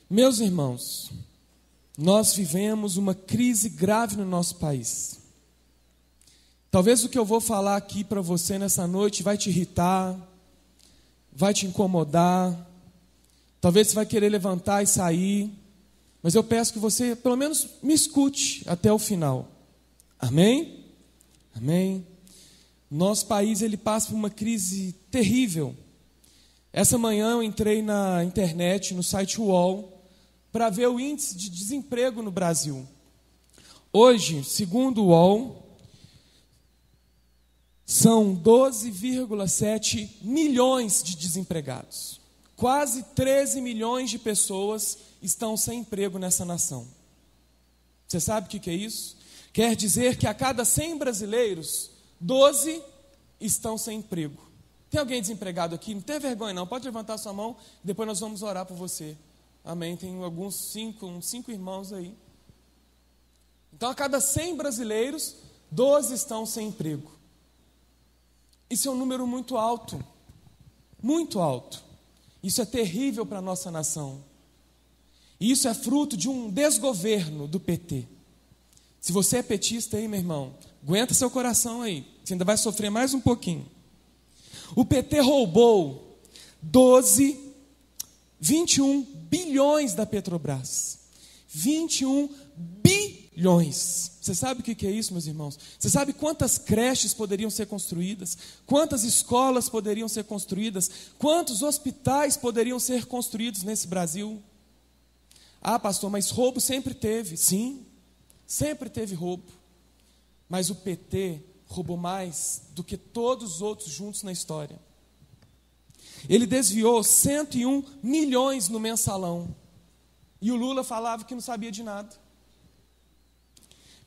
Meus irmãos, nós vivemos uma crise grave no nosso país. Talvez o que eu vou falar aqui para você nessa noite vai te irritar, vai te incomodar, talvez você vai querer levantar e sair, mas eu peço que você pelo menos me escute até o final. Amém? Amém? Nosso país ele passa por uma crise terrível. Essa manhã eu entrei na internet, no site UOL, para ver o índice de desemprego no Brasil. Hoje, segundo o UOL, são 12,7 milhões de desempregados. Quase 13 milhões de pessoas estão sem emprego nessa nação. Você sabe o que é isso? Quer dizer que a cada 100 brasileiros, 12 estão sem emprego. Tem alguém desempregado aqui? Não tem vergonha não, pode levantar sua mão, depois nós vamos orar por você. Amém, tem uns cinco irmãos aí. Então a cada 100 brasileiros, 12 estão sem emprego. Isso é um número muito alto, muito alto. Isso é terrível para a nossa nação. E isso é fruto de um desgoverno do PT. Se você é petista aí, meu irmão, aguenta seu coração aí, você ainda vai sofrer mais um pouquinho. O PT roubou 21 bilhões da Petrobras. 21 bilhões. Você sabe o que é isso, meus irmãos? Você sabe quantas creches poderiam ser construídas? Quantas escolas poderiam ser construídas? Quantos hospitais poderiam ser construídos nesse Brasil? Ah, pastor, mas roubo sempre teve. Sim, sempre teve roubo. Mas o PT roubou mais do que todos os outros juntos na história. Ele desviou 101 milhões no mensalão. E o Lula falava que não sabia de nada.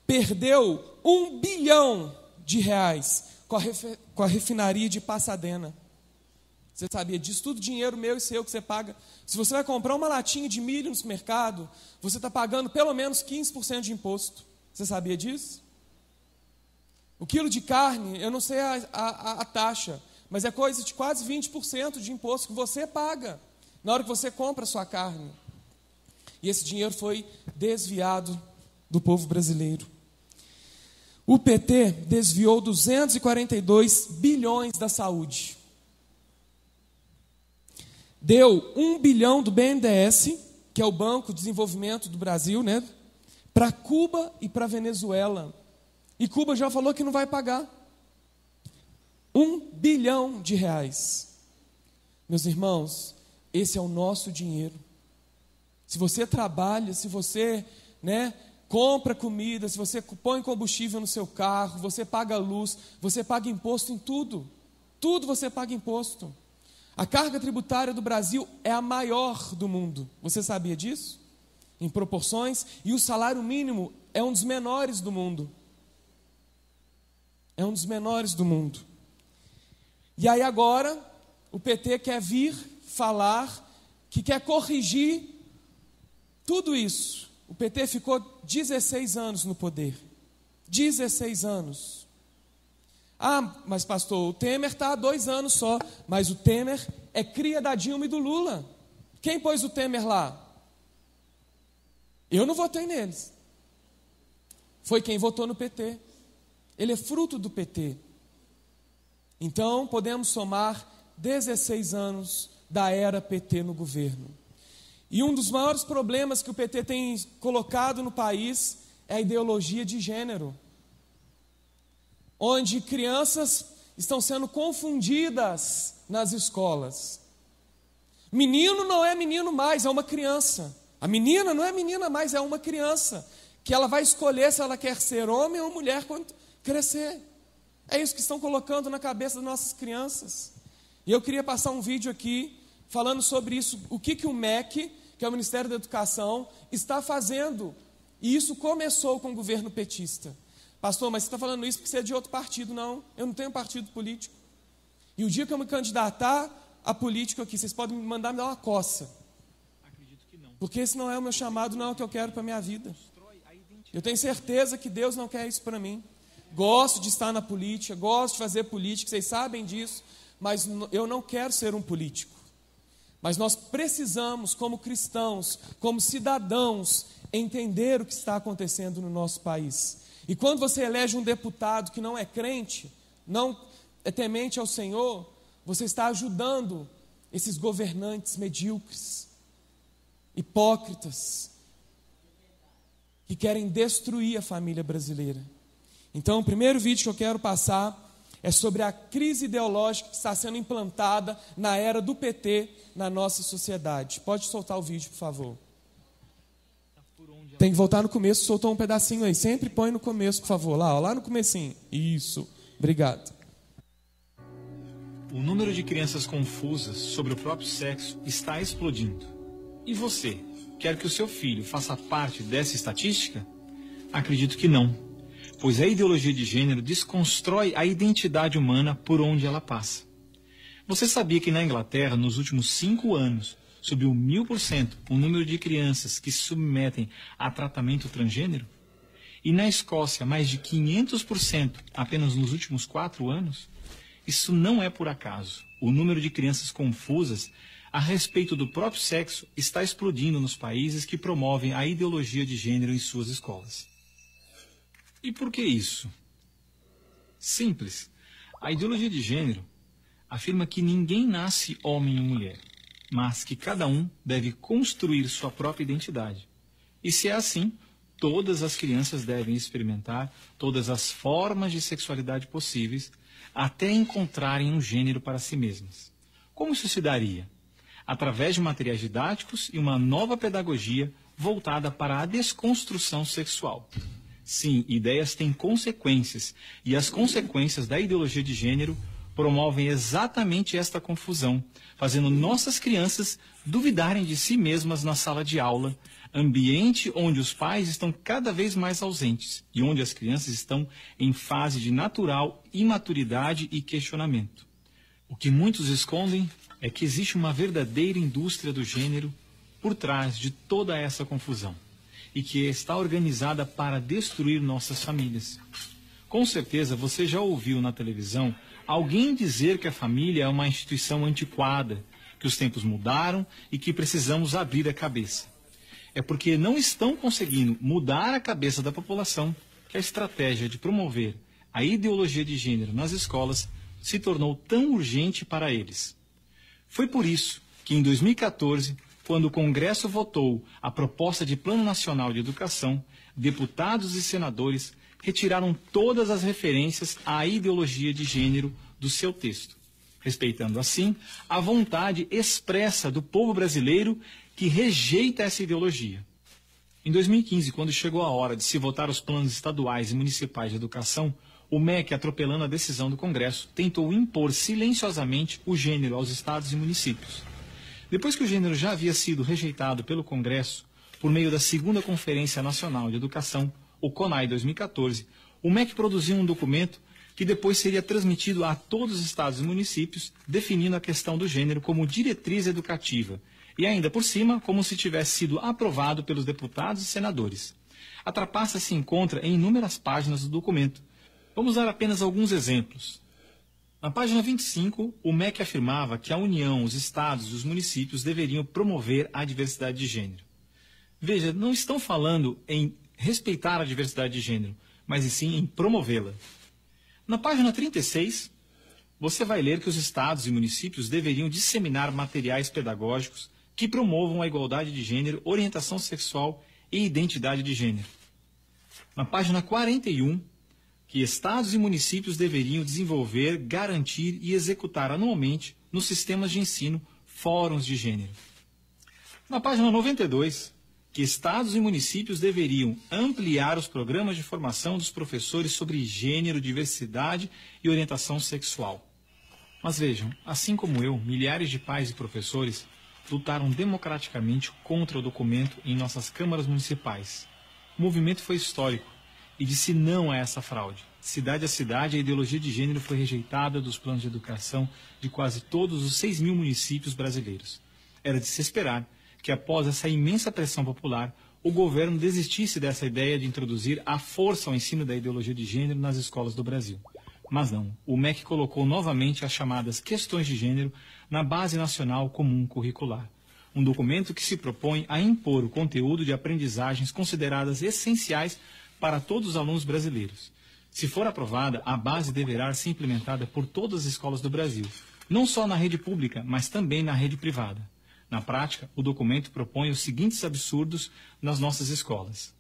Perdeu 1 bilhão de reais com a refinaria de Pasadena. Você sabia disso? Tudo dinheiro meu e seu que você paga. Se você vai comprar uma latinha de milho no mercado, você está pagando pelo menos 15% de imposto. Você sabia disso? O quilo de carne, eu não sei a taxa, mas é coisa de quase 20% de imposto que você paga na hora que você compra a sua carne. E esse dinheiro foi desviado do povo brasileiro. O PT desviou 242 bilhões da saúde. Deu 1 bilhão do BNDES, que é o Banco de Desenvolvimento do Brasil, né, para Cuba e para Venezuela. E Cuba já falou que não vai pagar. 1 bilhão de reais. Meus irmãos, esse é o nosso dinheiro. Se você trabalha, se você, compra comida, se você põe combustível no seu carro, você paga luz, você paga imposto em tudo. Tudo você paga imposto. A carga tributária do Brasil é a maior do mundo. Você sabia disso? Em proporções. E o salário mínimo é um dos menores do mundo. É um dos menores do mundo. E aí agora, o PT quer vir falar que quer corrigir tudo isso. O PT ficou 16 anos no poder. 16 anos. Ah, mas pastor, o Temer está há 2 anos só. Mas o Temer é cria da Dilma e do Lula. Quem pôs o Temer lá? Eu não votei neles. Foi quem votou no PT. Ele é fruto do PT. Então, podemos somar 16 anos da era PT no governo. E um dos maiores problemas que o PT tem colocado no país é a ideologia de gênero, onde crianças estão sendo confundidas nas escolas. Menino não é menino mais, é uma criança. A menina não é menina mais, é uma criança, que ela vai escolher se ela quer ser homem ou mulher quando crescer. É isso que estão colocando na cabeça das nossas crianças. E eu queria passar um vídeo aqui falando sobre isso, o que o MEC, que é o Ministério da Educação, está fazendo. E isso começou com o governo petista. Pastor, mas você está falando isso porque você é de outro partido. Não, eu não tenho partido político. E o dia que eu me candidatar a político aqui, vocês podem me mandar me dar uma coça. Acredito que não. Porque esse não é o meu chamado, não é o que eu quero para a minha vida. Eu tenho certeza que Deus não quer isso para mim. Gosto de estar na política, gosto de fazer política, vocês sabem disso, mas eu não quero ser um político. Mas nós precisamos, como cristãos, como cidadãos, entender o que está acontecendo no nosso país. E quando você elege um deputado que não é crente, não é temente ao Senhor, você está ajudando esses governantes medíocres, hipócritas, que querem destruir a família brasileira. Então, o primeiro vídeo que eu quero passar é sobre a crise ideológica que está sendo implantada na era do PT na nossa sociedade. Pode soltar o vídeo, por favor. Tem que voltar no começo, soltou um pedacinho aí. Sempre põe no começo, por favor. Lá no comecinho. Isso. Obrigado. O número de crianças confusas sobre o próprio sexo está explodindo. E você, quer que o seu filho faça parte dessa estatística? Acredito que não, pois a ideologia de gênero desconstrói a identidade humana por onde ela passa. Você sabia que na Inglaterra, nos últimos 5 anos, subiu 1000% o número de crianças que se submetem a tratamento transgênero? E na Escócia, mais de 500% apenas nos últimos 4 anos? Isso não é por acaso. O número de crianças confusas a respeito do próprio sexo está explodindo nos países que promovem a ideologia de gênero em suas escolas. E por que isso? Simples. A ideologia de gênero afirma que ninguém nasce homem ou mulher, mas que cada um deve construir sua própria identidade. E se é assim, todas as crianças devem experimentar todas as formas de sexualidade possíveis até encontrarem um gênero para si mesmas. Como isso se daria? Através de materiais didáticos e uma nova pedagogia voltada para a desconstrução sexual. Sim, ideias têm consequências, e as consequências da ideologia de gênero promovem exatamente esta confusão, fazendo nossas crianças duvidarem de si mesmas na sala de aula, ambiente onde os pais estão cada vez mais ausentes e onde as crianças estão em fase de natural imaturidade e questionamento. O que muitos escondem é que existe uma verdadeira indústria do gênero por trás de toda essa confusão e que está organizada para destruir nossas famílias. Com certeza você já ouviu na televisão alguém dizer que a família é uma instituição antiquada, que os tempos mudaram e que precisamos abrir a cabeça. É porque não estão conseguindo mudar a cabeça da população que a estratégia de promover a ideologia de gênero nas escolas se tornou tão urgente para eles. Foi por isso que em 2014, quando o Congresso votou a proposta de Plano Nacional de Educação, deputados e senadores retiraram todas as referências à ideologia de gênero do seu texto, respeitando assim a vontade expressa do povo brasileiro que rejeita essa ideologia. Em 2015, quando chegou a hora de se votar os planos estaduais e municipais de educação, o MEC, atropelando a decisão do Congresso, tentou impor silenciosamente o gênero aos estados e municípios. Depois que o gênero já havia sido rejeitado pelo Congresso, por meio da 2ª Conferência Nacional de Educação, o CONAE 2014, o MEC produziu um documento que depois seria transmitido a todos os estados e municípios, definindo a questão do gênero como diretriz educativa, e ainda por cima, como se tivesse sido aprovado pelos deputados e senadores. A trapaça se encontra em inúmeras páginas do documento. Vamos dar apenas alguns exemplos. Na página 25, o MEC afirmava que a União, os estados e os municípios deveriam promover a diversidade de gênero. Veja, não estão falando em respeitar a diversidade de gênero, mas e sim em promovê-la. Na página 36, você vai ler que os estados e municípios deveriam disseminar materiais pedagógicos que promovam a igualdade de gênero, orientação sexual e identidade de gênero. Na página 41, que estados e municípios deveriam desenvolver, garantir e executar anualmente nos sistemas de ensino fóruns de gênero. Na página 92, que estados e municípios deveriam ampliar os programas de formação dos professores sobre gênero, diversidade e orientação sexual. Mas vejam, assim como eu, milhares de pais e professores lutaram democraticamente contra o documento em nossas câmaras municipais. O movimento foi histórico e disse não a essa fraude. Cidade a cidade, a ideologia de gênero foi rejeitada dos planos de educação de quase todos os 6.000 municípios brasileiros. Era de se esperar que, após essa imensa pressão popular, o governo desistisse dessa ideia de introduzir à força o ensino da ideologia de gênero nas escolas do Brasil. Mas não, o MEC colocou novamente as chamadas questões de gênero na Base Nacional Comum Curricular, um documento que se propõe a impor o conteúdo de aprendizagens consideradas essenciais para todos os alunos brasileiros. Se for aprovada, a base deverá ser implementada por todas as escolas do Brasil, não só na rede pública, mas também na rede privada. Na prática, o documento propõe os seguintes absurdos nas nossas escolas.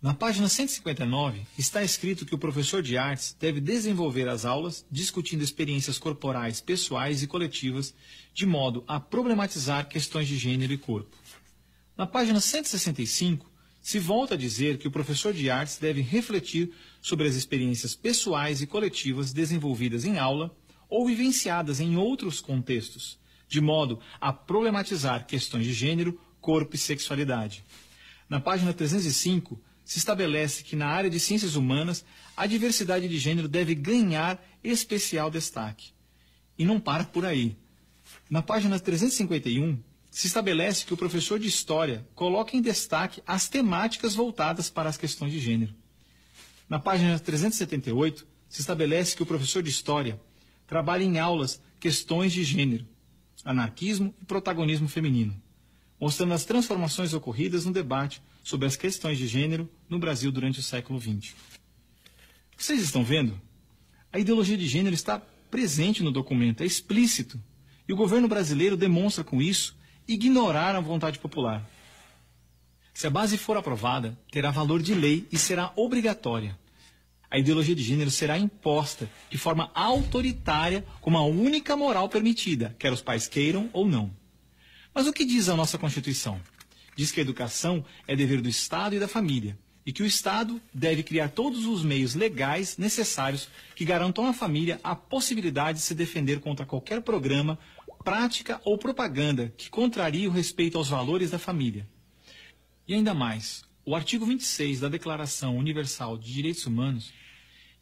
Na página 159, está escrito que o professor de artes deve desenvolver as aulas discutindo experiências corporais, pessoais e coletivas, de modo a problematizar questões de gênero e corpo. Na página 165, se volta a dizer que o professor de artes deve refletir sobre as experiências pessoais e coletivas desenvolvidas em aula ou vivenciadas em outros contextos, de modo a problematizar questões de gênero, corpo e sexualidade. Na página 305, se estabelece que na área de ciências humanas, a diversidade de gênero deve ganhar especial destaque. E não para por aí. Na página 351, se estabelece que o professor de História coloque em destaque as temáticas voltadas para as questões de gênero. Na página 378, se estabelece que o professor de História trabalhe em aulas questões de gênero, anarquismo e protagonismo feminino, mostrando as transformações ocorridas no debate sobre as questões de gênero no Brasil durante o século XX. Vocês estão vendo? A ideologia de gênero está presente no documento, é explícito, e o governo brasileiro demonstra com isso ignorar a vontade popular. Se a base for aprovada, terá valor de lei e será obrigatória. A ideologia de gênero será imposta de forma autoritária como a única moral permitida, quer os pais queiram ou não. Mas o que diz a nossa Constituição? Diz que a educação é dever do Estado e da família, e que o Estado deve criar todos os meios legais necessários que garantam à família a possibilidade de se defender contra qualquer programa, prática ou propaganda que contrarie o respeito aos valores da família. E ainda mais, o artigo 26 da Declaração Universal de Direitos Humanos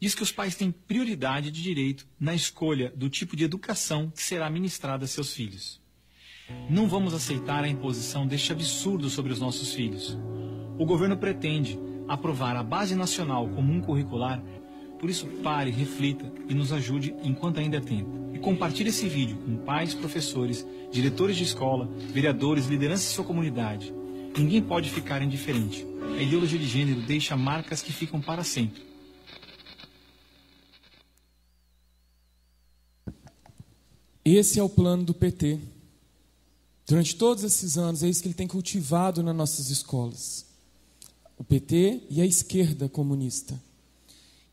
diz que os pais têm prioridade de direito na escolha do tipo de educação que será ministrada a seus filhos. Não vamos aceitar a imposição deste absurdo sobre os nossos filhos. O governo pretende aprovar a Base Nacional Comum Curricular, por isso pare, reflita e nos ajude enquanto ainda é tempo. E compartilhe esse vídeo com pais, professores, diretores de escola, vereadores, lideranças de sua comunidade. Ninguém pode ficar indiferente. A ideologia de gênero deixa marcas que ficam para sempre. Esse é o plano do PT. Durante todos esses anos, é isso que ele tem cultivado nas nossas escolas. O PT e a esquerda comunista.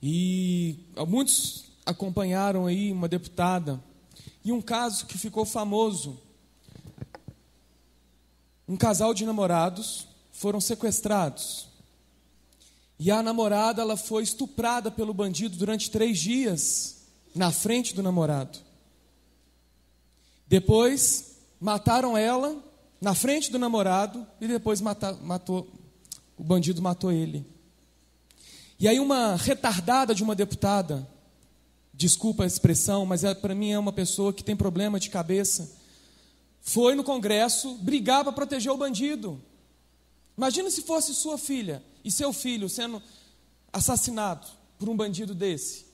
E muitos acompanharam aí uma deputada e um caso que ficou famoso. Um casal de namorados foram sequestrados. E a namorada ela foi estuprada pelo bandido durante 3 dias na frente do namorado. Depois mataram ela na frente do namorado e depois o bandido matou ele. E aí uma retardada de uma deputada, desculpa a expressão, mas para mim é uma pessoa que tem problema de cabeça, foi no Congresso brigar para proteger o bandido. Imagina se fosse sua filha e seu filho sendo assassinado por um bandido desse.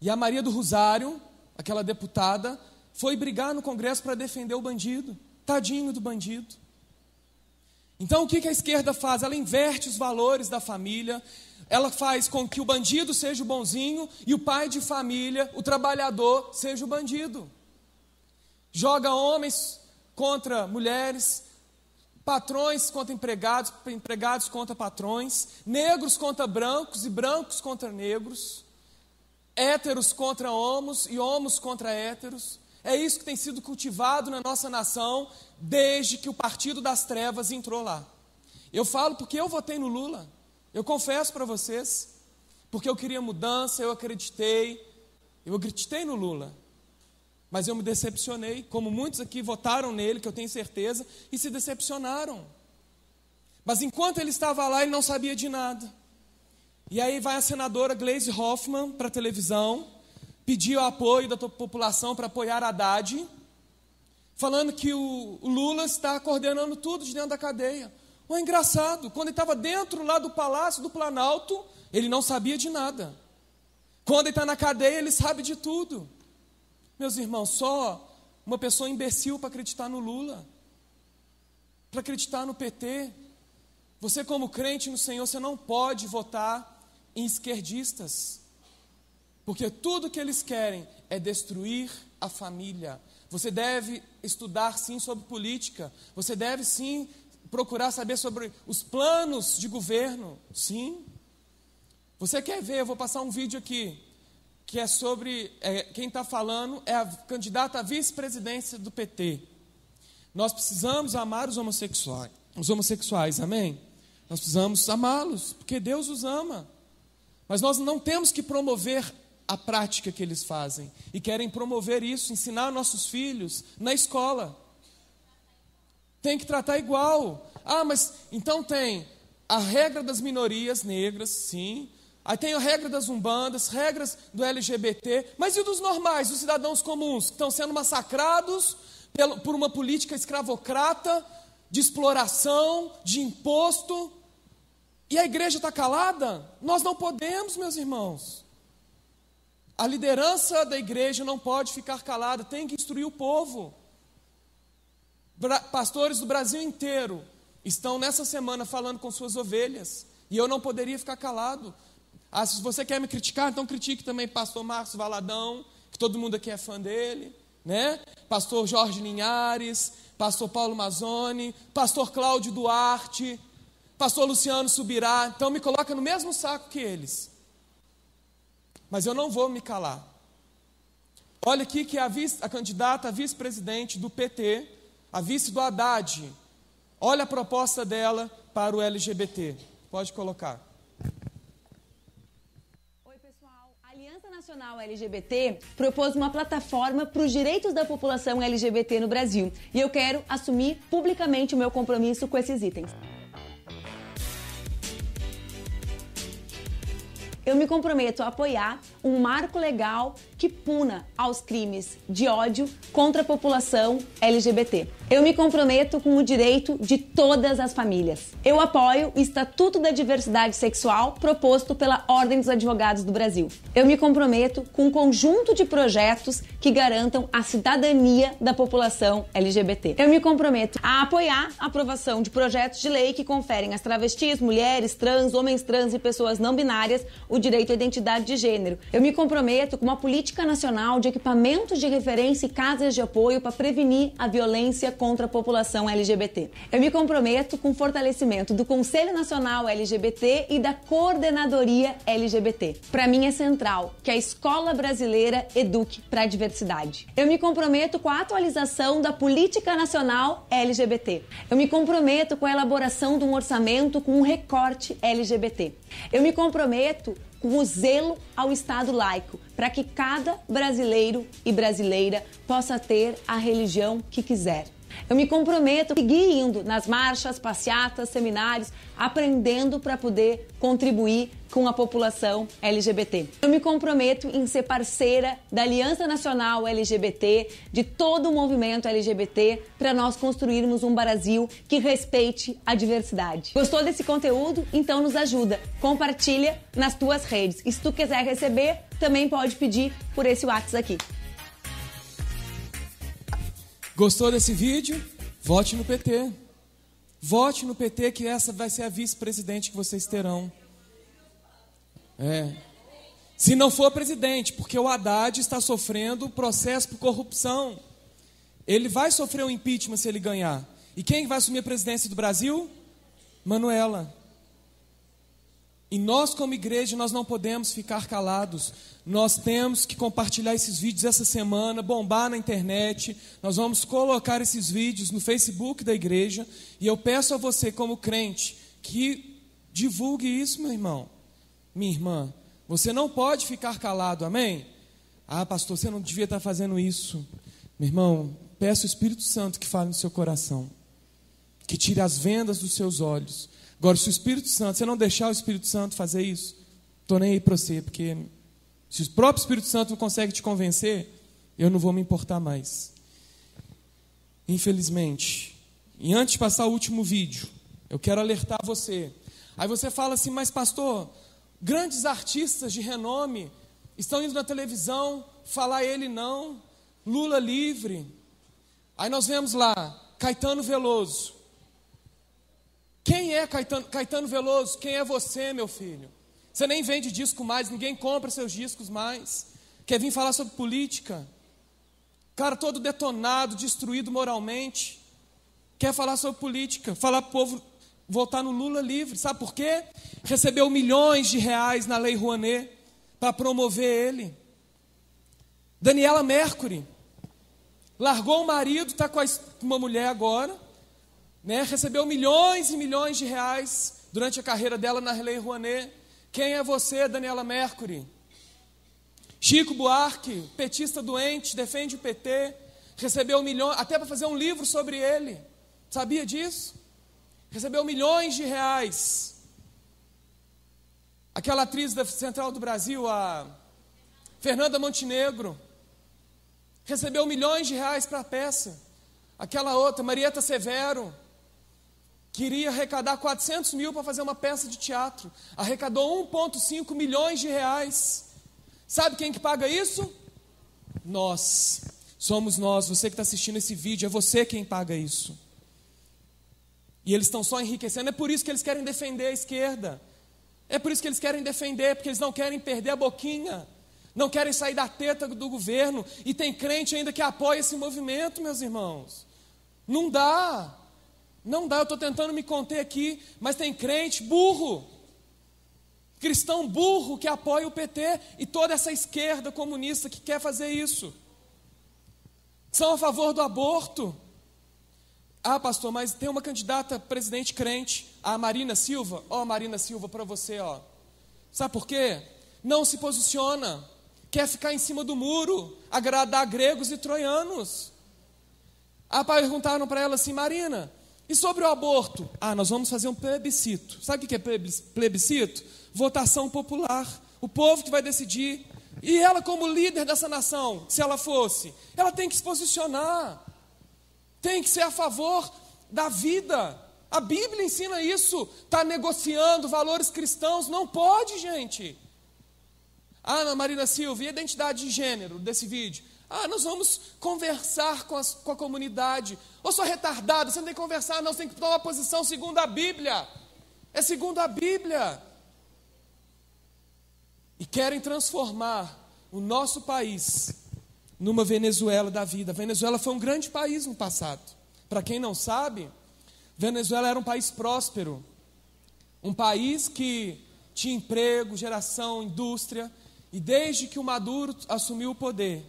E a Maria do Rosário, aquela deputada, foi brigar no Congresso para defender o bandido. Tadinho do bandido. Então o que a esquerda faz? Ela inverte os valores da família, ela faz com que o bandido seja o bonzinho e o pai de família, o trabalhador, seja o bandido. Joga homens contra mulheres, patrões contra empregados, empregados contra patrões, negros contra brancos e brancos contra negros, héteros contra homos e homos contra héteros. É isso que tem sido cultivado na nossa nação desde que o Partido das Trevas entrou lá. Eu falo porque eu votei no Lula. Eu confesso para vocês. Porque eu queria mudança, eu acreditei no Lula. Mas eu me decepcionei, como muitos aqui votaram nele, que eu tenho certeza, e se decepcionaram. Mas enquanto ele estava lá, ele não sabia de nada. E aí vai a senadora Gleisi Hoffmann para a televisão, pediu o apoio da população para apoiar Haddad, falando que o Lula está coordenando tudo de dentro da cadeia. É engraçado, quando ele estava dentro lá do Palácio do Planalto, ele não sabia de nada. Quando ele está na cadeia, ele sabe de tudo. Meus irmãos, só uma pessoa imbecil para acreditar no Lula, para acreditar no PT. Você, como crente no Senhor, você não pode votar em esquerdistas, porque tudo que eles querem é destruir a família. Você deve estudar, sim, sobre política. Você deve, sim, procurar saber sobre os planos de governo. Sim. Você quer ver? Eu vou passar um vídeo aqui, que é sobre, quem está falando é a candidata à vice-presidência do PT. Nós precisamos amar os homossexuais, amém? Nós precisamos amá-los, porque Deus os ama. Mas nós não temos que promover a prática que eles fazem. E querem promover isso, ensinar nossos filhos na escola. Tem que tratar igual. Ah, mas então tem a regra das minorias negras, sim. Aí tem a regra das umbandas, regras do LGBT. Mas e dos normais, dos cidadãos comuns, que estão sendo massacrados por uma política escravocrata, de exploração, de imposto? E a igreja está calada? Nós não podemos, meus irmãos. A liderança da igreja não pode ficar calada, tem que instruir o povo. Pastores do Brasil inteiro estão nessa semana falando com suas ovelhas, e eu não poderia ficar calado. Ah, se você quer me criticar, então critique também pastor Marcos Valadão, que todo mundo aqui é fã dele, né? Pastor Jorge Linhares, pastor Paulo Mazzoni, pastor Cláudio Duarte, pastor Luciano Subirá. Então me coloca no mesmo saco que eles. Mas eu não vou me calar. Olha aqui que a candidata a vice-presidente do PT, a vice do Haddad, olha a proposta dela para o LGBT. Pode colocar. Oi, pessoal. A Aliança Nacional LGBT propôs uma plataforma para os direitos da população LGBT no Brasil. E eu quero assumir publicamente o meu compromisso com esses itens. Eu me comprometo a apoiar um marco legal que puna aos crimes de ódio contra a população LGBT. Eu me comprometo com o direito de todas as famílias. Eu apoio o Estatuto da Diversidade Sexual proposto pela Ordem dos Advogados do Brasil. Eu me comprometo com um conjunto de projetos que garantam a cidadania da população LGBT. Eu me comprometo a apoiar a aprovação de projetos de lei que conferem às travestis, mulheres trans, homens trans e pessoas não binárias o direito à identidade de gênero. Eu me comprometo com uma política nacional de equipamentos de referência e casas de apoio para prevenir a violência contra a população LGBT. Eu me comprometo com o fortalecimento do Conselho Nacional LGBT e da Coordenadoria LGBT. Para mim é central que a escola brasileira eduque para a diversidade. Eu me comprometo com a atualização da Política Nacional LGBT. Eu me comprometo com a elaboração de um orçamento com um recorte LGBT. Eu me comprometo com o zelo ao Estado laico, para que cada brasileiro e brasileira possa ter a religião que quiser. Eu me comprometo a seguir indo nas marchas, passeatas, seminários, aprendendo para poder contribuir com a população LGBT. Eu me comprometo em ser parceira da Aliança Nacional LGBT, de todo o movimento LGBT, para nós construirmos um Brasil que respeite a diversidade. Gostou desse conteúdo? Então nos ajuda. Compartilha nas tuas redes. E se tu quiser receber, também pode pedir por esse WhatsApp aqui. Gostou desse vídeo? Vote no PT. Vote no PT, que essa vai ser a vice-presidente que vocês terão. Se não for presidente, porque o Haddad está sofrendo processo por corrupção. Ele vai sofrer um impeachment se ele ganhar. E quem vai assumir a presidência do Brasil? Manuela. E nós, como igreja, nós não podemos ficar calados. Nós temos que compartilhar esses vídeos essa semana, bombar na internet. Nós vamos colocar esses vídeos no Facebook da igreja. E eu peço a você, como crente, que divulgue isso, meu irmão, minha irmã. Você não pode ficar calado, amém? Ah, pastor, você não devia estar fazendo isso. Meu irmão, peço ao Espírito Santo que fale no seu coração, que tire as vendas dos seus olhos. Agora, se o Espírito Santo, você não deixar o Espírito Santo fazer isso, estou nem aí para você, porque se o próprio Espírito Santo não consegue te convencer, eu não vou me importar mais. Infelizmente. E antes de passar o último vídeo, eu quero alertar você. Aí você fala assim, mas pastor, grandes artistas de renome, estão indo na televisão falar ele não, Lula livre. Aí nós vemos lá, Caetano Veloso. Quem é Caetano Veloso? Quem é você, meu filho? Você nem vende disco mais, ninguém compra seus discos mais. Quer vir falar sobre política? Cara todo detonado, destruído moralmente. Quer falar sobre política, falar para o povo votar no Lula livre. Sabe por quê? Recebeu milhões de reais na Lei Rouanet para promover ele. Daniela Mercury largou o marido, está com uma mulher agora, né? Recebeu milhões e milhões de reais durante a carreira dela na Lei Rouanet. Quem é você, Daniela Mercury? Chico Buarque, petista doente, defende o PT, recebeu milhões, até para fazer um livro sobre ele. Sabia disso? Recebeu milhões de reais. Aquela atriz da Central do Brasil, a Fernanda Montenegro, recebeu milhões de reais para a peça. Aquela outra, Marieta Severo, queria arrecadar 400 mil para fazer uma peça de teatro. Arrecadou 1,5 milhões de reais. Sabe quem que paga isso? Nós. Somos nós. Você que está assistindo esse vídeo, é você quem paga isso. E eles estão só enriquecendo. É por isso que eles querem defender a esquerda. É por isso que eles querem defender, porque eles não querem perder a boquinha. Não querem sair da teta do governo. E tem crente ainda que apoia esse movimento, meus irmãos. Não dá. Não dá, eu estou tentando me conter aqui, mas tem crente burro, cristão burro que apoia o PT e toda essa esquerda comunista que quer fazer isso. São a favor do aborto. Ah, pastor, mas tem uma candidata a presidente crente, a Marina Silva. Ó, Marina Silva, para você, ó. Sabe por quê? Não se posiciona, quer ficar em cima do muro, agradar gregos e troianos. Ah, perguntaram para ela assim, Marina, e sobre o aborto? Ah, nós vamos fazer um plebiscito. Sabe o que é plebiscito? Votação popular. O povo que vai decidir. E ela, como líder dessa nação, se ela fosse, ela tem que se posicionar. Tem que ser a favor da vida. A Bíblia ensina isso. Está negociando valores cristãos. Não pode, gente. Ah, Marina Silva, e a identidade de gênero desse vídeo? Ah, nós vamos conversar com a comunidade. Ô, sou retardado, você não tem que conversar, não, você tem que tomar posição segundo a Bíblia. É segundo a Bíblia. E querem transformar o nosso país numa Venezuela da vida. A Venezuela foi um grande país no passado. Para quem não sabe, Venezuela era um país próspero. Um país que tinha emprego, geração, indústria. E desde que o Maduro assumiu o poder,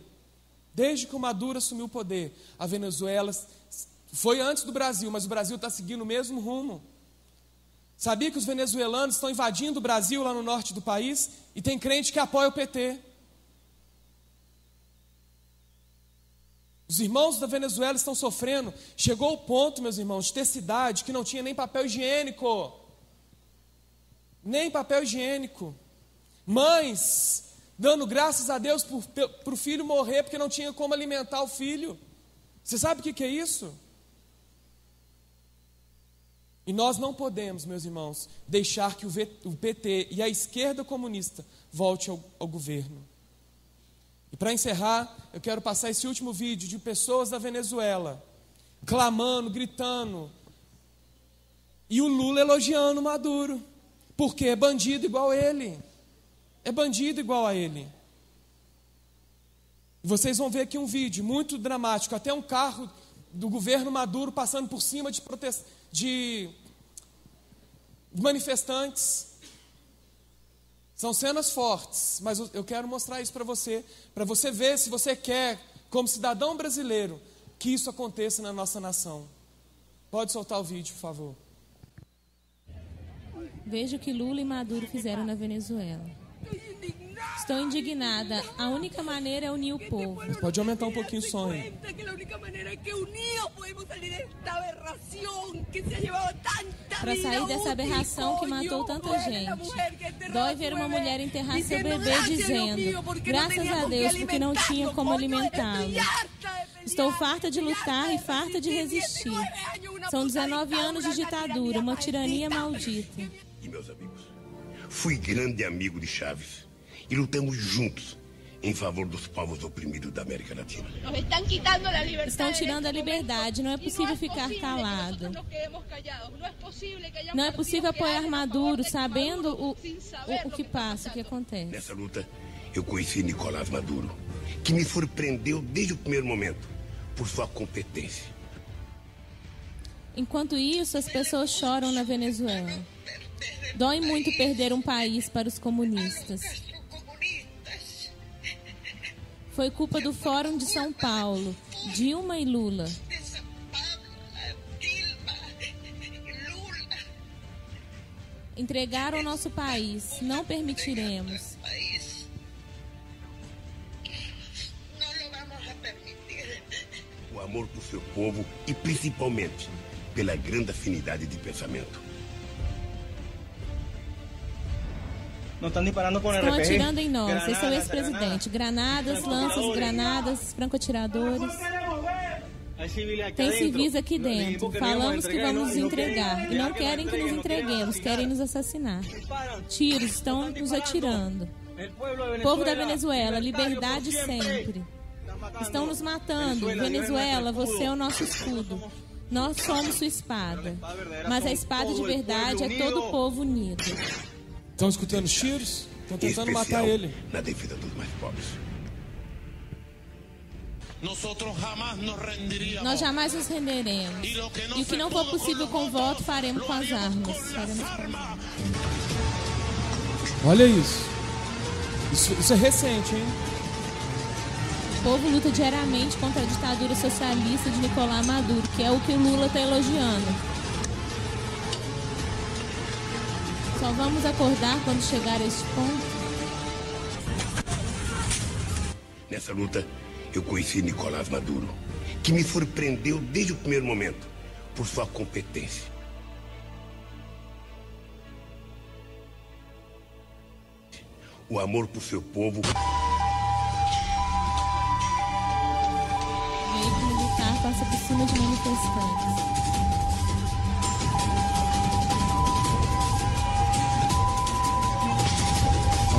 a Venezuela foi antes do Brasil, mas o Brasil está seguindo o mesmo rumo. Sabia que os venezuelanos estão invadindo o Brasil lá no norte do país? E tem crente que apoia o PT. Os irmãos da Venezuela estão sofrendo. Chegou o ponto, meus irmãos, de ter cidade que não tinha nem papel higiênico. Nem papel higiênico. Mães dando graças a Deus para o filho morrer, porque não tinha como alimentar o filho. Você sabe o que é isso? E nós não podemos, meus irmãos, deixar que o PT e a esquerda comunista volte ao governo. E para encerrar, eu quero passar esse último vídeo de pessoas da Venezuela, clamando, gritando, e o Lula elogiando o Maduro, porque é bandido igual ele. É bandido igual a ele. E vocês vão ver aqui um vídeo muito dramático, até um carro do governo Maduro passando por cima de manifestantes. São cenas fortes, mas eu quero mostrar isso para você ver se você quer, como cidadão brasileiro, que isso aconteça na nossa nação. Pode soltar o vídeo, por favor. Veja o que Lula e Maduro fizeram na Venezuela. Estou indignada. A única maneira é unir o povo. Mas pode aumentar um pouquinho o som aí. Para sair dessa aberração que matou tanta gente. Dói ver uma mulher enterrar seu bebê dizendo, graças a Deus, porque não tinha como alimentá-lo. Estou farta de lutar e farta de resistir. São 19 anos de ditadura, uma tirania maldita. E meus amigos, fui grande amigo de Chávez e lutamos juntos em favor dos povos oprimidos da América Latina. Estão tirando a liberdade. Não é possível ficar calado. Não é possível apoiar Maduro sabendo o que passa, o que acontece. Nessa luta, eu conheci Nicolás Maduro, que me surpreendeu desde o primeiro momento por sua competência. Enquanto isso, as pessoas choram na Venezuela. Dói muito perder um país para os comunistas. Foi culpa do Fórum de São Paulo, Dilma e Lula. Entregaram o nosso país. Não permitiremos. O amor por seu povo e, principalmente, pela grande afinidade de pensamento. Estão atirando em nós. Esse é o ex-presidente. Granadas, lanças, granadas, franco-atiradores. Tem civis aqui dentro. Falamos que vamos nos entregar. E não querem que nos entreguemos. Querem nos assassinar. Tiros estão nos atirando. Povo da Venezuela, liberdade sempre. Estão nos matando. Venezuela, você é o nosso escudo. Nós somos sua espada. Mas a espada de verdade é todo o povo unido. Estão escutando os tiros? Estão tentando matar ele. Na defesa dos mais pobres. Nós jamais nos renderemos. E o que não for possível com voto, faremos com as armas. Olha isso. Isso é recente, hein? O povo luta diariamente contra a ditadura socialista de Nicolás Maduro, que é o que o Lula está elogiando. Só vamos acordar quando chegar a este ponto? Nessa luta, eu conheci Nicolás Maduro, que me surpreendeu desde o primeiro momento por sua competência. O amor por seu povo. O veículo militar passa por cima de manifestantes.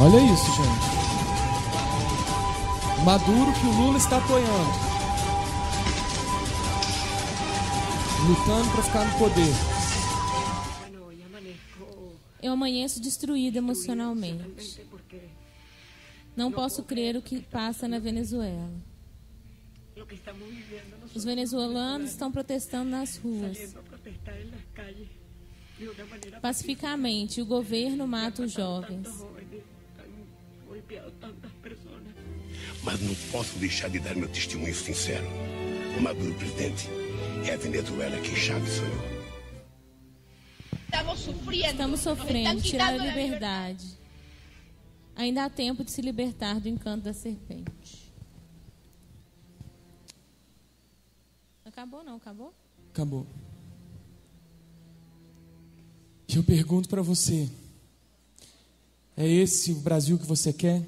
Olha isso, gente. Maduro que o Lula está apoiando. Lutando para ficar no poder. Eu amanheço destruída emocionalmente. Não posso crer o que passa na Venezuela. Os venezuelanos estão protestando nas ruas. Pacificamente, o governo mata os jovens. Mas não posso deixar de dar meu testemunho sincero. Maduro, presidente, é a Venezuela que Chávez sonhou. Estamos sofrendo, tirar a liberdade. Ainda há tempo de se libertar do encanto da serpente. Acabou não? Acabou? Acabou. E eu pergunto para você, é esse o Brasil que você quer?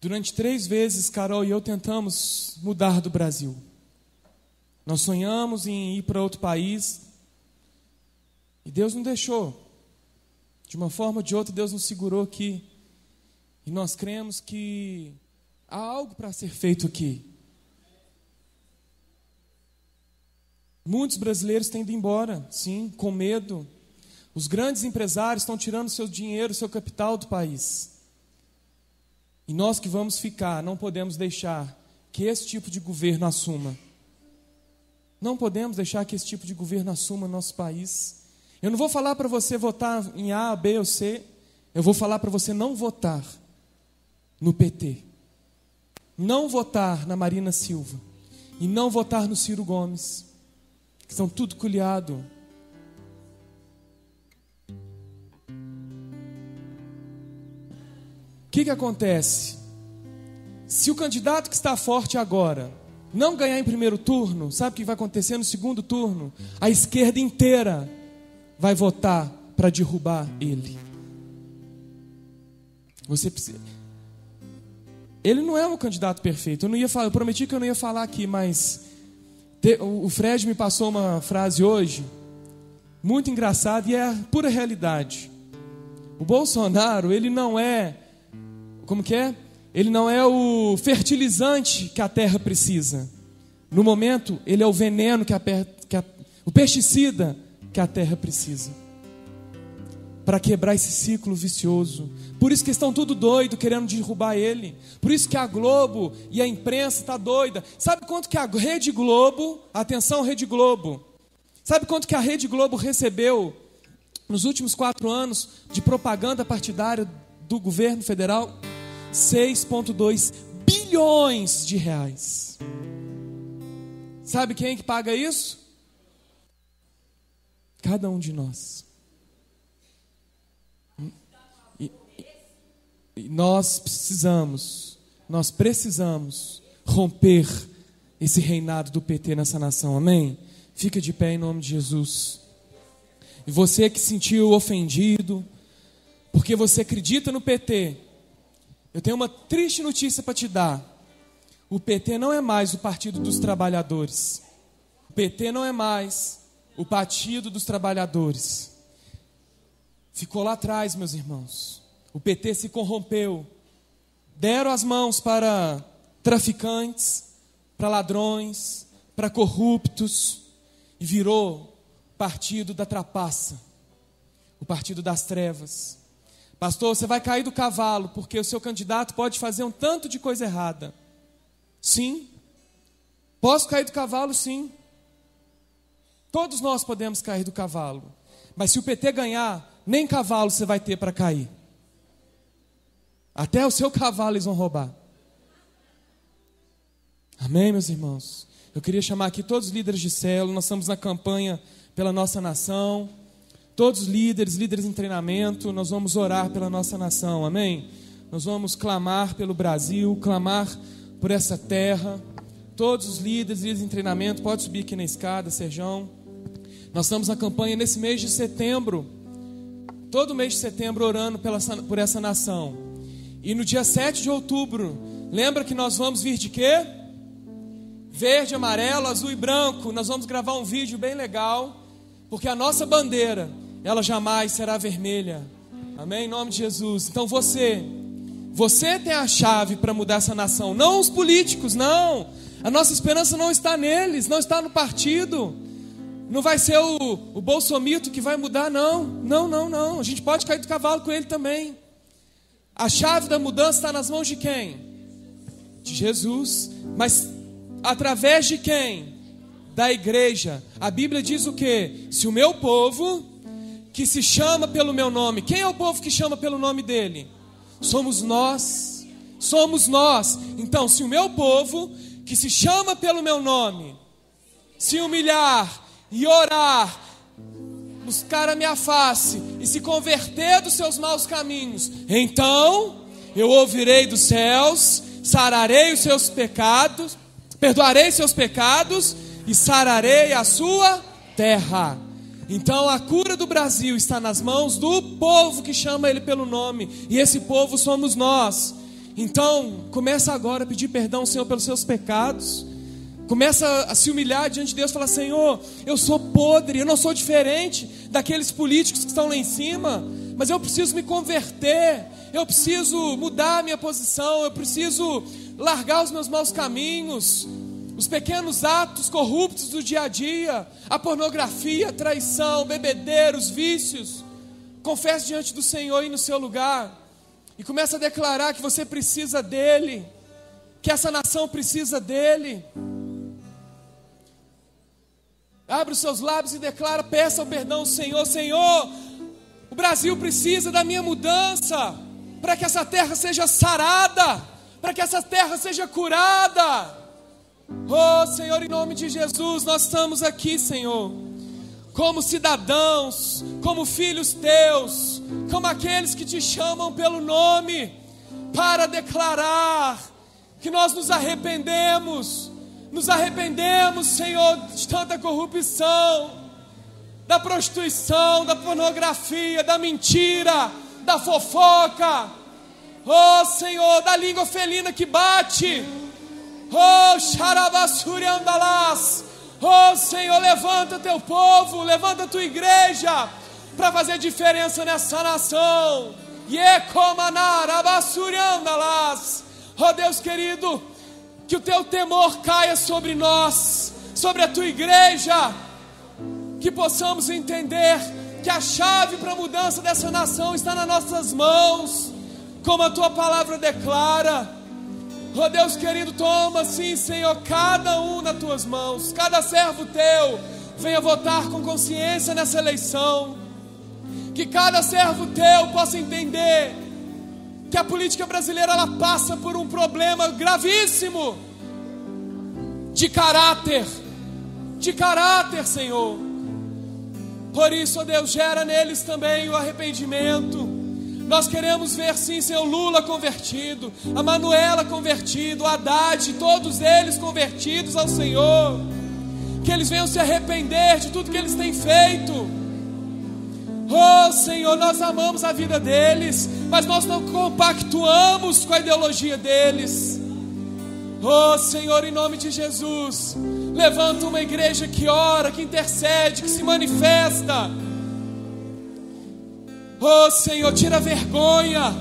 Durante 3 vezes, Carol e eu tentamos mudar do Brasil. Nós sonhamos em ir para outro país e Deus não deixou. De uma forma ou de outra, Deus nos segurou aqui. E nós cremos que há algo para ser feito aqui. Muitos brasileiros têm ido embora, sim, com medo. Os grandes empresários estão tirando seu dinheiro, seu capital do país. E nós que vamos ficar, não podemos deixar que esse tipo de governo assuma. Não podemos deixar que esse tipo de governo assuma nosso país. Eu não vou falar para você votar em A, B ou C. Eu vou falar para você não votar no PT. Não votar na Marina Silva. E não votar no Ciro Gomes. Que são tudo culhado. O que acontece? Se o candidato que está forte agora não ganhar em primeiro turno, sabe o que vai acontecer no segundo turno? A esquerda inteira vai votar para derrubar ele. Você precisa... Ele não é um candidato perfeito. Eu prometi que eu não ia falar aqui, mas o Fred me passou uma frase hoje muito engraçada e é a pura realidade. O Bolsonaro, ele não é como que é? Ele não é o fertilizante que a terra precisa. No momento, ele é o veneno o pesticida que a terra precisa. Para quebrar esse ciclo vicioso. Por isso que estão tudo doido querendo derrubar ele. Por isso que a Globo e a imprensa está doida. Sabe quanto que a Rede Globo, atenção Rede Globo, sabe quanto que a Rede Globo recebeu nos últimos 4 anos de propaganda partidária do governo federal? 6,2 bilhões de reais. Sabe quem que paga isso? Cada um de nós. E nós precisamos romper esse reinado do PT nessa nação, amém? Fica de pé em nome de Jesus. E você que se sentiu ofendido, porque você acredita no PT, eu tenho uma triste notícia para te dar. O PT não é mais o Partido dos Trabalhadores. O PT não é mais o Partido dos Trabalhadores. Ficou lá atrás, meus irmãos. O PT se corrompeu. Deram as mãos para traficantes, para ladrões, para corruptos. E virou partido da trapaça. O partido das trevas. Pastor, você vai cair do cavalo, porque o seu candidato pode fazer um tanto de coisa errada. Sim. Posso cair do cavalo, sim. Todos nós podemos cair do cavalo. Mas se o PT ganhar, nem cavalo você vai ter para cair. Até o seu cavalo eles vão roubar. Amém, meus irmãos? Eu queria chamar aqui todos os líderes de célula. Nós estamos na campanha pela nossa nação. Todos os líderes em treinamento. Nós vamos orar pela nossa nação, amém? Nós vamos clamar pelo Brasil, clamar por essa terra. Todos os líderes em treinamento, pode subir aqui na escada, Serjão. Nós estamos na campanha nesse mês de setembro. Todo mês de setembro orando por essa nação. E no dia 7 de outubro, lembra que nós vamos vir de quê? Verde, amarelo, azul e branco. Nós vamos gravar um vídeo bem legal, porque a nossa bandeira, ela jamais será vermelha. Amém? Em nome de Jesus. Então você tem a chave para mudar essa nação. Não os políticos, não. A nossa esperança não está neles, não está no partido. Não vai ser o bolsomito que vai mudar, não. Não. A gente pode cair do cavalo com ele também. A chave da mudança está nas mãos de quem? De Jesus. Mas através de quem? Da igreja. A Bíblia diz o quê? Se o meu povo, que se chama pelo meu nome. Quem é o povo que chama pelo nome dele? Somos nós. Somos nós. Então, se o meu povo, que se chama pelo meu nome, se humilhar e orar, buscar a minha face e se converter dos seus maus caminhos, então eu ouvirei dos céus, sararei os seus pecados, perdoarei seus pecados e sararei a sua terra. Então a cura do Brasil está nas mãos do povo que chama ele pelo nome, e esse povo somos nós. Então começa agora a pedir perdão, Senhor, pelos seus pecados. Começa a se humilhar diante de Deus, falar: Senhor, eu sou podre, eu não sou diferente daqueles políticos que estão lá em cima, mas eu preciso me converter, eu preciso mudar a minha posição, eu preciso largar os meus maus caminhos, os pequenos atos corruptos do dia a dia, a pornografia, a traição, o bebedeiro, os vícios. Confesse diante do Senhor e no seu lugar, e começa a declarar que você precisa dEle, que essa nação precisa dEle. Abre os seus lábios e declara, peça o perdão ao Senhor. Senhor, o Brasil precisa da minha mudança, para que essa terra seja sarada, para que essa terra seja curada. Oh Senhor, em nome de Jesus, nós estamos aqui, Senhor, como cidadãos, como filhos teus, como aqueles que te chamam pelo nome, para declarar que nós nos arrependemos, Senhor, de tanta corrupção, da prostituição, da pornografia, da mentira, da fofoca, oh Senhor, da língua felina que bate, oh xarabassuri andalás, oh Senhor, levanta teu povo, levanta tua igreja, para fazer diferença nessa nação. Oh Deus querido, que o teu temor caia sobre nós, sobre a tua igreja, que possamos entender que a chave para a mudança dessa nação está nas nossas mãos, como a tua palavra declara. Oh Deus querido, toma sim, Senhor, cada um nas tuas mãos, cada servo teu venha votar com consciência nessa eleição, que cada servo teu possa entender que a política brasileira ela passa por um problema gravíssimo de caráter, Senhor. Por isso, ó Deus, gera neles também o arrependimento. Nós queremos ver sim, Senhor, Lula convertido, a Manuela convertido, o Haddad, todos eles convertidos ao Senhor, que eles venham se arrepender de tudo que eles têm feito. Oh Senhor, nós amamos a vida deles, mas nós não compactuamos com a ideologia deles. Oh Senhor, em nome de Jesus, levanta uma igreja que ora, que intercede, que se manifesta. Oh Senhor, tira a vergonha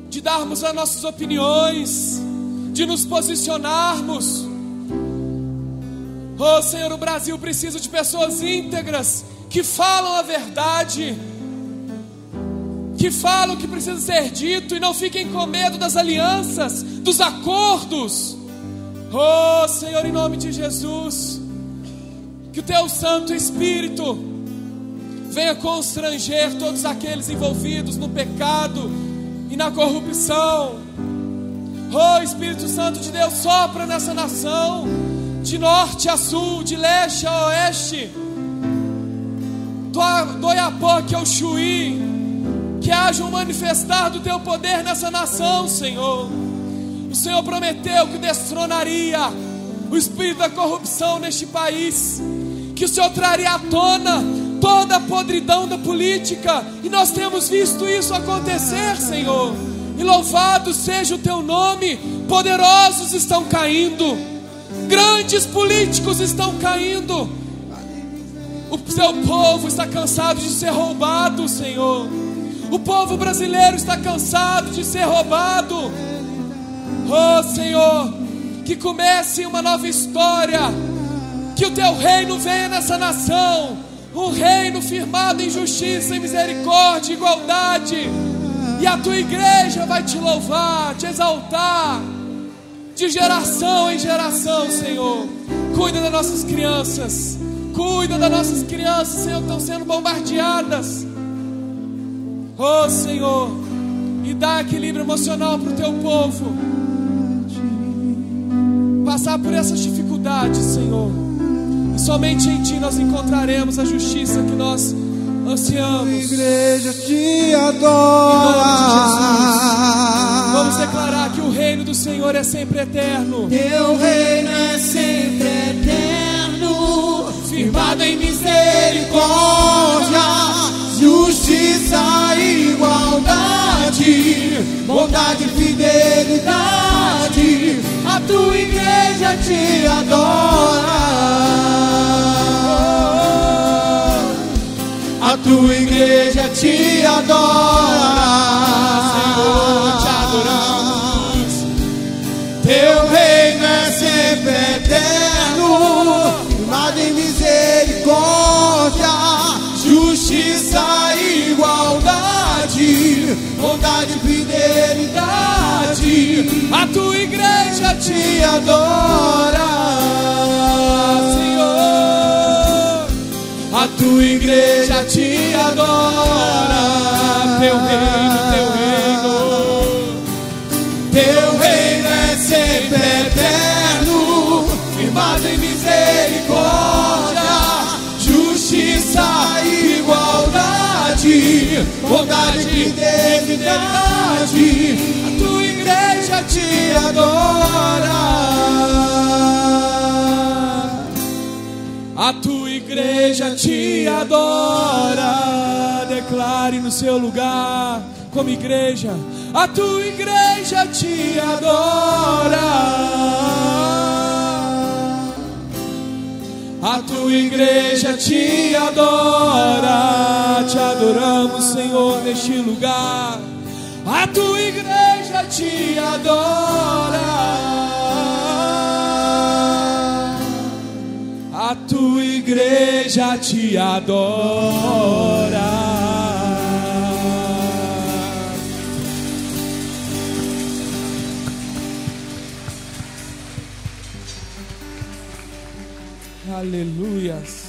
de darmos as nossas opiniões, de nos posicionarmos. Oh Senhor, o Brasil precisa de pessoas íntegras, que falam a verdade, que falam o que precisa ser dito e não fiquem com medo das alianças, dos acordos. Oh Senhor, em nome de Jesus, que o teu Santo Espírito venha constranger todos aqueles envolvidos no pecado e na corrupção. Oh Espírito Santo de Deus, sopra nessa nação, de norte a sul, de leste a oeste, do Oiapoque ao Chuí, que haja um manifestar do teu poder nessa nação, Senhor. O Senhor prometeu que destronaria o espírito da corrupção neste país, que o Senhor traria à tona toda a podridão da política, e nós temos visto isso acontecer, Senhor. E louvado seja o teu nome. Poderosos estão caindo, grandes políticos estão caindo. O seu povo está cansado de ser roubado, Senhor. O povo brasileiro está cansado de ser roubado. Oh Senhor, que comece uma nova história, que o teu reino venha nessa nação, um reino firmado em justiça, em misericórdia e igualdade. E a tua igreja vai te louvar, te exaltar, de geração em geração, Senhor. Cuida das nossas crianças, Senhor, estão sendo bombardeadas. Oh Senhor, e dá equilíbrio emocional para o teu povo passar por essas dificuldades, Senhor. E somente em ti nós encontraremos a justiça que nós ansiamos. A igreja te adora. Em nome de Jesus, vamos declarar que o reino do Senhor é sempre eterno. Teu reino é sempre eterno, firmado em misericórdia, justiça e igualdade, bondade e fidelidade. A tua igreja te adora. A tua igreja te adora. Senhor, te adoramos. Teu reino é sempre eterno, firmado em misericórdia, justiça e igualdade, bondade e fidelidade. A tua igreja Te adora, Senhor. a tua igreja te adora. Teu reino, teu reino é sempre eterno, firmado em misericórdia, justiça e igualdade, bondade e fidelidade. A tua igreja te adora. a tua igreja te adora. Declare no seu lugar, como igreja, a tua igreja te adora. A tua igreja te adora. Te adoramos, Senhor, neste lugar. A tua igreja te adora. A tua igreja te adora. Aleluias.